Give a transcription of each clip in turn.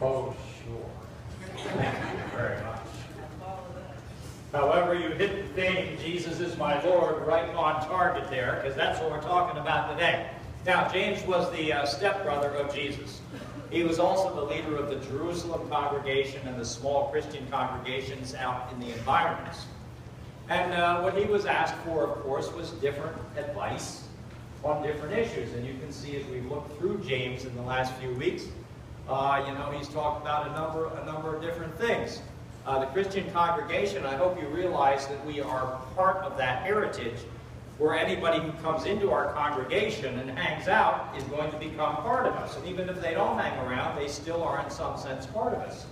Oh, sure. Thank you very much. However, you hit the theme, Jesus is my Lord, right on target there, because that's what we're talking about today. Now, James was the stepbrother of Jesus. He was also the leader of the Jerusalem congregation and the small Christian congregations out in the environments. And what he was asked for, of course, was different advice on different issues. And you can see as we've looked through James in the last few weeks, he's talked about a number of different things. The Christian congregation, I hope you realize that we are part of that heritage where anybody who comes into our congregation and hangs out is going to become part of us. And even if they don't hang around, they still are in some sense part of us.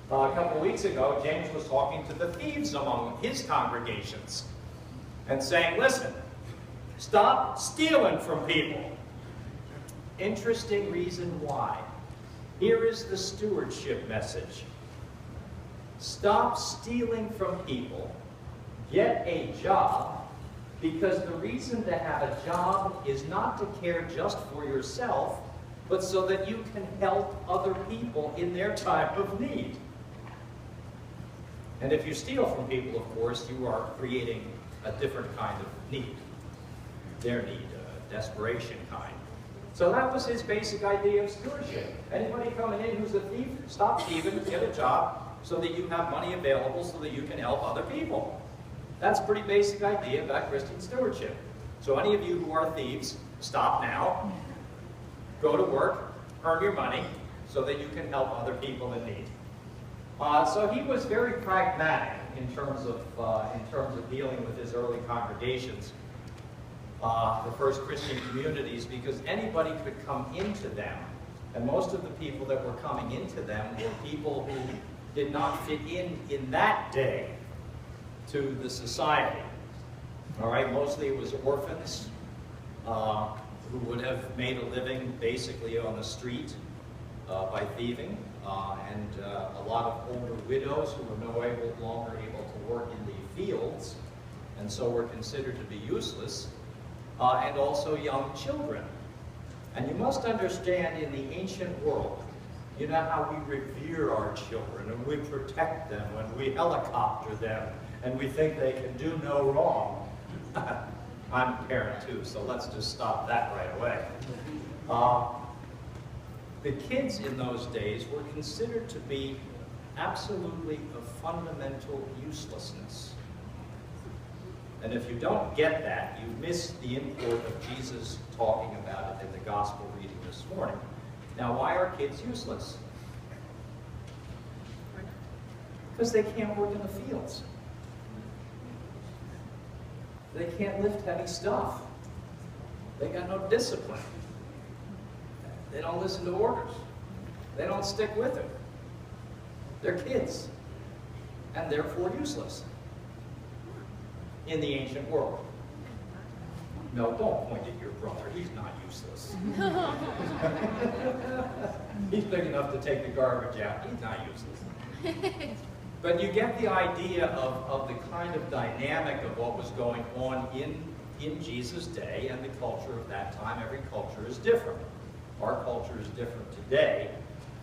A couple of weeks ago, James was talking to the thieves among his congregations and saying, listen, stop stealing from people. Interesting reason why. Here is the stewardship message. Stop stealing from people. Get a job, because the reason to have a job is not to care just for yourself, but so that you can help other people in their time of need. And if you steal from people, of course, you are creating a different kind of need. Their need, a desperation kind. So that was his basic idea of stewardship. Anybody coming in who's a thief, stop thieving, get a job, so that you have money available so that you can help other people. That's a pretty basic idea about Christian stewardship. So any of you who are thieves, stop now, go to work, earn your money, so that you can help other people in need. So he was very pragmatic in terms of dealing with his early congregations, the first Christian communities, because anybody could come into them, and most of the people that were coming into them were people who did not fit in that day to the society. All right, mostly it was orphans who would have made a living basically on the street by thieving, and a lot of older widows who were no longer able to work in the fields, and so were considered to be useless, and also young children. And you must understand, in the ancient world, you know how we revere our children, and we protect them, and we helicopter them, and we think they can do no wrong. I'm a parent too, so let's just stop that right away. The kids in those days were considered to be absolutely of fundamental uselessness. And if you don't get that, you miss the import of Jesus talking about it in the gospel reading this morning. Now, why are kids useless? Because they can't work in the fields. They can't lift heavy stuff. They got no discipline. They don't listen to orders. They don't stick with it. They're kids, and therefore useless in the ancient world. No, don't point at your brother. He's not useless. He's big enough to take the garbage out. He's not useless. But you get the idea of the kind of dynamic of what was going on in Jesus' day and the culture of that time. Every culture is different. Our culture is different today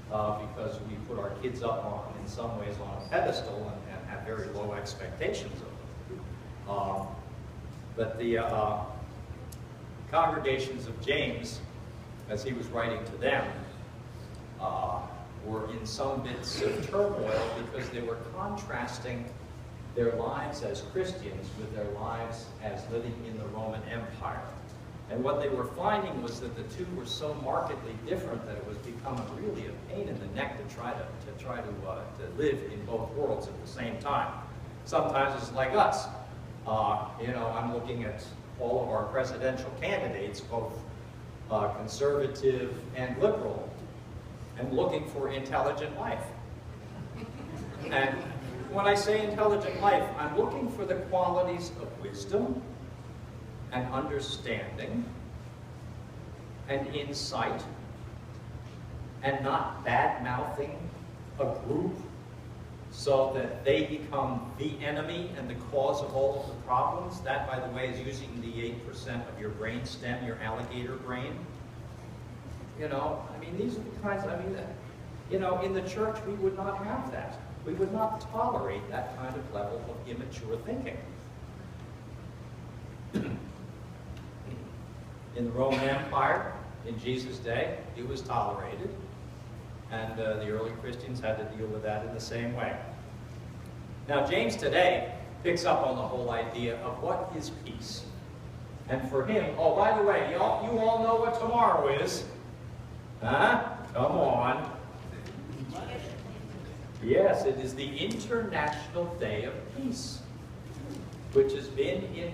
because we put our kids up in some ways on a pedestal and have very low expectations of them. But the congregations of James, as he was writing to them, were in some bits of turmoil because they were contrasting their lives as Christians with their lives as living in the Roman Empire. And what they were finding was that the two were so markedly different that it was becoming really a pain in the neck to try to live in both worlds at the same time. Sometimes it's like us. I'm looking at all of our presidential candidates, both conservative and liberal, and looking for intelligent life. And when I say intelligent life, I'm looking for the qualities of wisdom and understanding and insight, and not bad-mouthing a group so that they become the enemy and the cause of all of the problems. That, by the way, is using the 8% of your brain stem, your alligator brain. These are the kinds, You know, in the church, we would not have that. We would not tolerate that kind of level of immature thinking. In the Roman Empire, in Jesus' day, it was tolerated. And the early Christians had to deal with that in the same way. Now, James today picks up on the whole idea of what is peace. And for him, oh, by the way, you all know what tomorrow is. Huh? Come on. Yes, it is the International Day of Peace, which has been in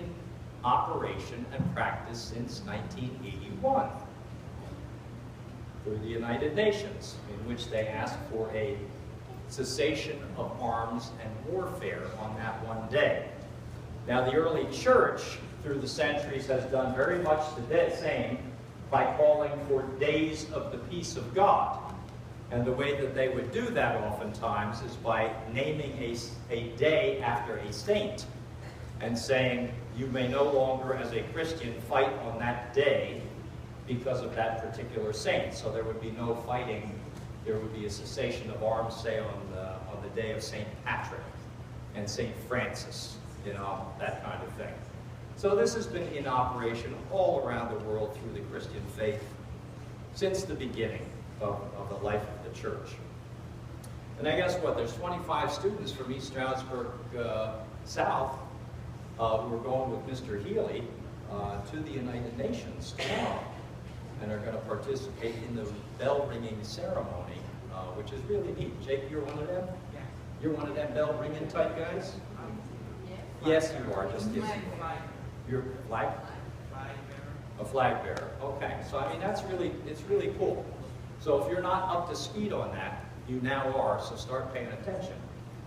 operation and practice since 1981 through the United Nations, in which they asked for a cessation of arms and warfare on that one day. Now, the early church, through the centuries, has done very much the same by calling for days of the peace of God. And the way that they would do that oftentimes is by naming a day after a saint and saying, you may no longer, as a Christian, fight on that day because of that particular saint. So there would be no fighting. There would be a cessation of arms, say, on the day of St. Patrick and St. Francis, you know, that kind of thing. So this has been in operation all around the world through the Christian faith since the beginning of the life of the church. And I guess what, there's 25 students from East Stroudsburg South who are going with Mr. Healy to the United Nations tomorrow and are going to participate in the bell ringing ceremony, which is really neat. Jake, you're one of them? Yeah. You're one of them bell ringing type guys? Yes, you are. Just you're flag? A flag bearer. Okay. So I mean, it's really cool. So if you're not up to speed on that, you now are. So start paying attention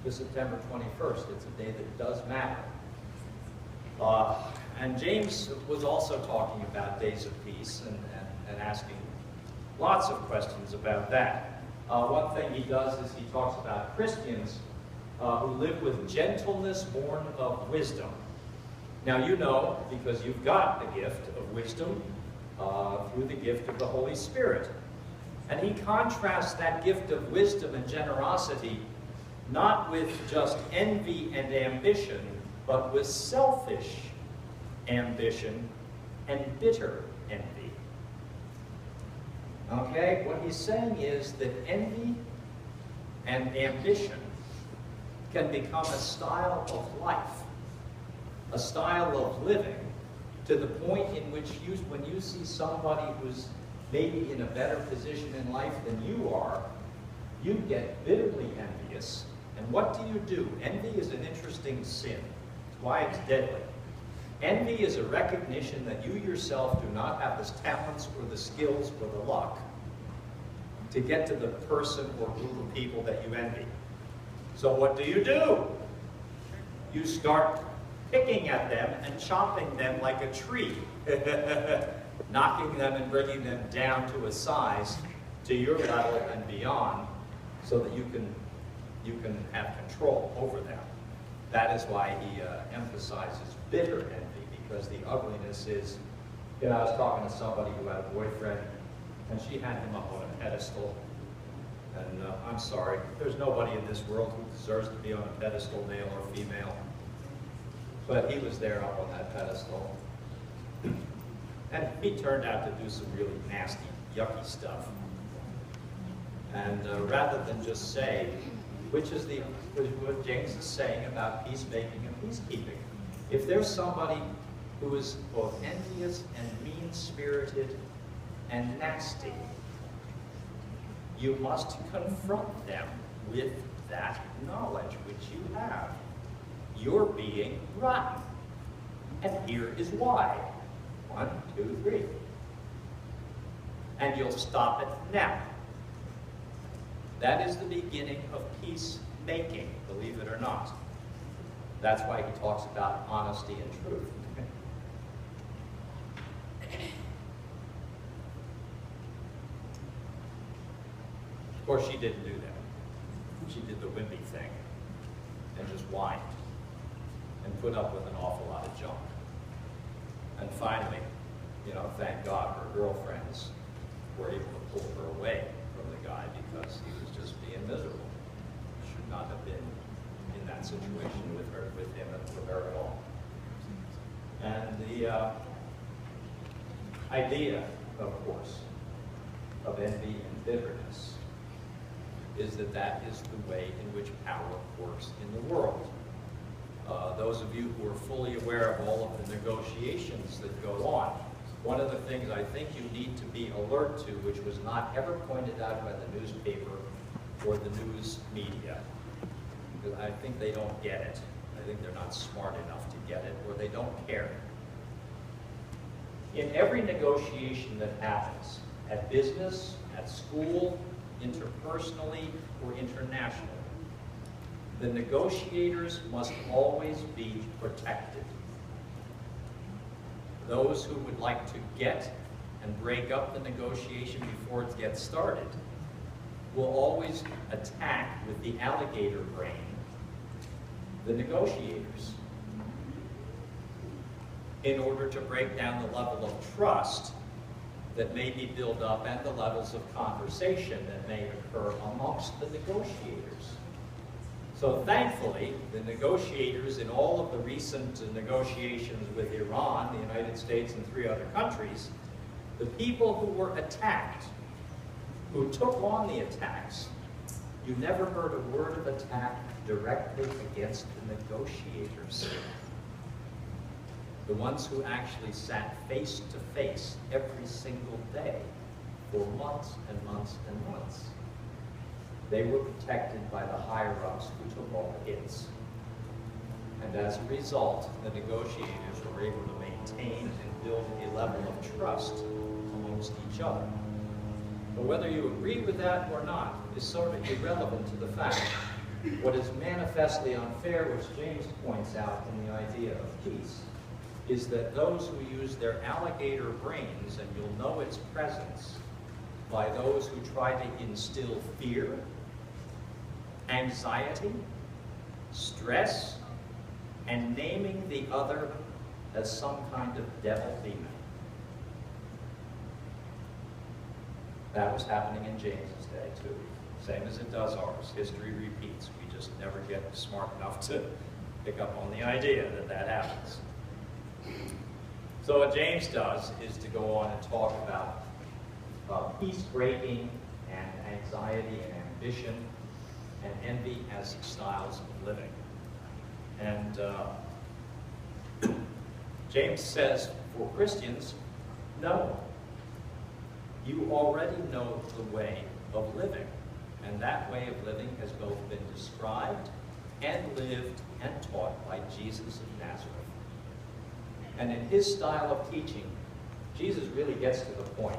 to September 21st. It's a day that does matter. And James was also talking about days of peace and asking lots of questions about that. One thing he does is he talks about Christians who live with gentleness born of wisdom. Now you know, because you've got the gift of wisdom through the gift of the Holy Spirit. And he contrasts that gift of wisdom and generosity not with just envy and ambition, but with selfish ambition and bitter envy. Okay? What he's saying is that envy and ambition can become a style of life, a style of living, to the point in which when you see somebody who's maybe in a better position in life than you are, you get bitterly envious. And what do? Envy is an interesting sin. It's why it's deadly. Envy is a recognition that you yourself do not have the talents or the skills or the luck to get to the person or group of people that you envy. So what do? You start picking at them and chopping them like a tree, knocking them and bringing them down to a size to your level and beyond, so that you can have control over them. That is why he emphasizes bitter envy, because the ugliness is, you know, I was talking to somebody who had a boyfriend, and she had him up on a pedestal. And I'm sorry, there's nobody in this world who deserves to be on a pedestal, male or female. But he was there up on that pedestal. And he turned out to do some really nasty, yucky stuff. And rather than just say, which is what James is saying about peacemaking and peacekeeping. If there's somebody who is both envious and mean-spirited and nasty, you must confront them with that knowledge which you have. You're being rotten. And here is why. 1, 2, 3. And you'll stop it now. That is the beginning of peacemaking, believe it or not. That's why he talks about honesty and truth. Of course, she didn't do that. She did the wimpy thing and just whined and put up with an awful lot of junk. And finally, you know, thank God her girlfriends were able to pull her away from the guy, because he was just idea, of course, of envy and bitterness is that that is the way in which power works in the world. Those of you who are fully aware of all of the negotiations that go on, one of the things I think you need to be alert to, which was not ever pointed out by the newspaper or the news media, because I think they don't get it. I think they're not smart enough to get it, or they don't care. In every negotiation that happens, at business, at school, interpersonally, or internationally, the negotiators must always be protected. Those who would like to get and break up the negotiation before it gets started will always attack with the alligator brain the negotiators in order to break down the level of trust that may be built up and the levels of conversation that may occur amongst the negotiators. So thankfully, the negotiators in all of the recent negotiations with Iran, the United States, and 3 other countries, the people who were attacked, who took on the attacks, you never heard a word of attack directly against the negotiators. The ones who actually sat face to face every single day for months and months and months. They were protected by the higher-ups who took all the hits. And as a result, the negotiators were able to maintain and build a level of trust amongst each other. But whether you agree with that or not is sort of irrelevant to the fact. What is manifestly unfair, which James points out in the idea of peace, is that those who use their alligator brains, and you'll know its presence, by those who try to instill fear, anxiety, stress, and naming the other as some kind of devil demon. That was happening in James's day, too. Same as it does ours. History repeats. We just never get smart enough to pick up on the idea that that happens. So what James does is to go on and talk about peace-breaking and anxiety and ambition and envy as styles of living. And James says, for Christians, no. You already know the way of living. And that way of living has both been described and lived and taught by Jesus of Nazareth. And in his style of teaching, Jesus really gets to the point.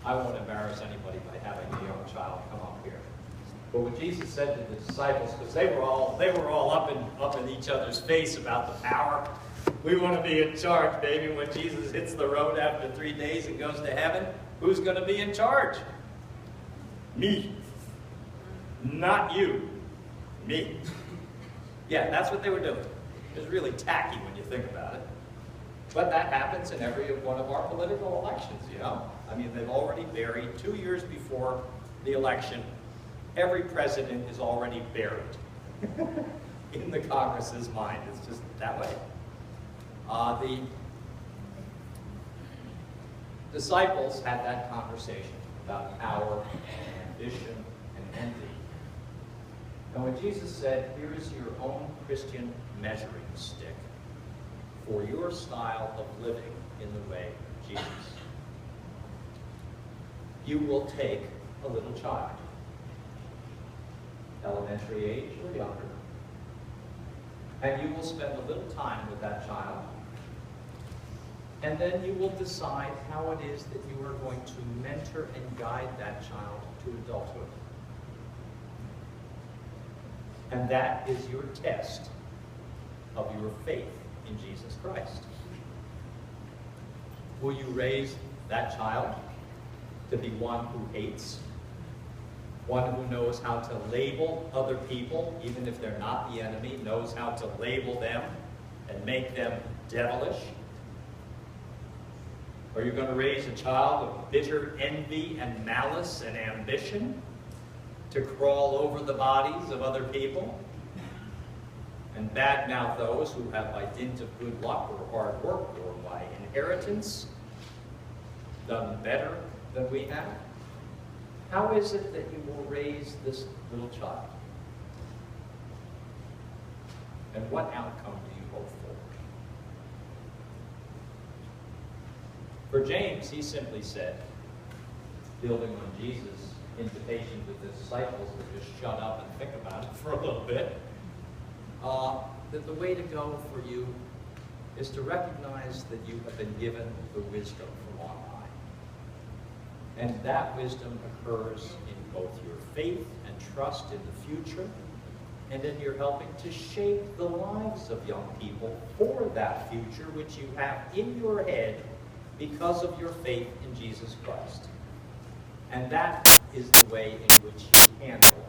I won't embarrass anybody by having a young child come up here. But what Jesus said to the disciples, because they were all up in each other's face about the power. We want to be in charge, baby. When Jesus hits the road after 3 days and goes to heaven, who's going to be in charge? Me. Not you. Me. Yeah, that's what they were doing. It was really tacky when you think about it. But that happens in every one of our political elections, you know. I mean, they've already buried, 2 years before the election, every president is already buried in the Congress's mind. It's just that way. The disciples had that conversation about power and ambition and envy. And when Jesus said, here is your own Christian measuring stick for your style of living in the way of Jesus, you will take a little child, elementary age or younger, and you will spend a little time with that child, and then you will decide how it is that you are going to mentor and guide that child to adulthood. And that is your test of your faith in Jesus Christ. Will you raise that child to be one who hates, one who knows how to label other people, even if they're not the enemy, knows how to label them and make them devilish? Are you going to raise a child of bitter envy and malice and ambition to crawl over the bodies of other people and badmouth those who have by dint of good luck or hard work or by inheritance done better than we have? How is it that you will raise this little child? And what outcome do you hope for? For James, he simply said, building on Jesus' invitation to the disciples to just shut up and think about it for a little bit, that the way to go for you is to recognize that you have been given the wisdom from on high. And that wisdom occurs in both your faith and trust in the future, and in your helping to shape the lives of young people for that future which you have in your head because of your faith in Jesus Christ. And that is the way in which you handle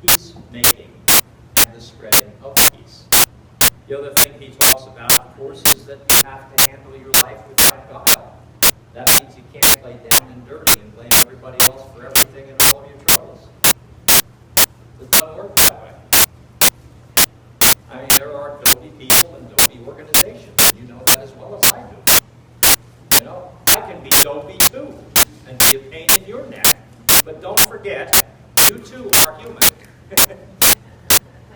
peacemaking and the spreading of peace. The other thing he talks about, of course, is that you have to handle your life without guile. That means you can't play down and dirty and blame everybody else for everything and all your troubles. It doesn't work that way. I mean, there are dopey people and dopey organizations, and you know that as well as I do. You know, I can be dopey too, and be a pain in your neck. But don't forget, you too are human,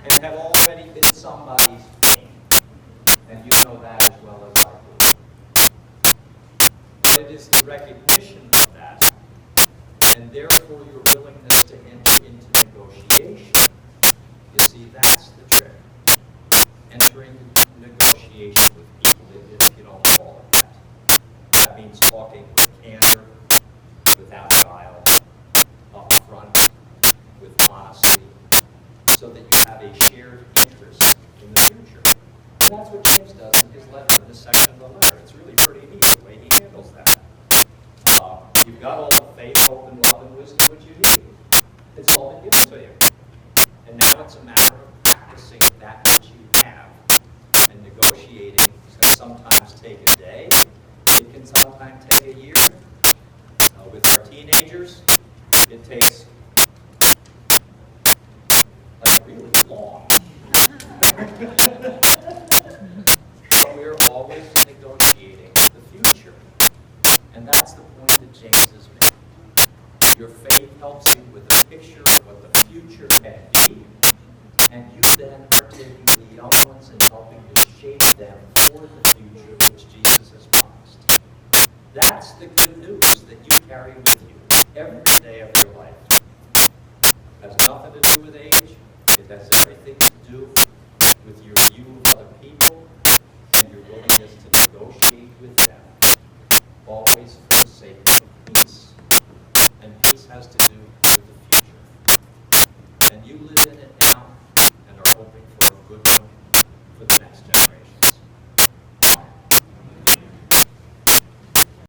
and have already been somebody's pain. And you know that as well as I do. But it is the recognition of that, and therefore your willingness to enter into negotiation. You see, that's the trick. Entering negotiation with people, if you don't call it that. That means talking with candor, without guile, up front, with honesty, so that you have a shared interest in the future. And that's what James does in his letter, in this section of the letter. It's really pretty neat the way he handles that. You've got all the faith, hope, and love, and wisdom which you need. It's all been given to you. And now it's a matter of practicing that which you have. And negotiating can sometimes take a day. It can sometimes take a year. With our teenagers, it takes like really long. But we're always negotiating the future. And that's the point that James is making. Your faith helps you with a picture of what the future can be, and you then are taking the young ones and helping to shape them for the future which Jesus has promised. That's the good news that you carry with you every day of your life. It has nothing to do with age. It has everything to do with your view of other people and your willingness to negotiate with them, always for the sake of peace. And peace has to do with the future. And you live in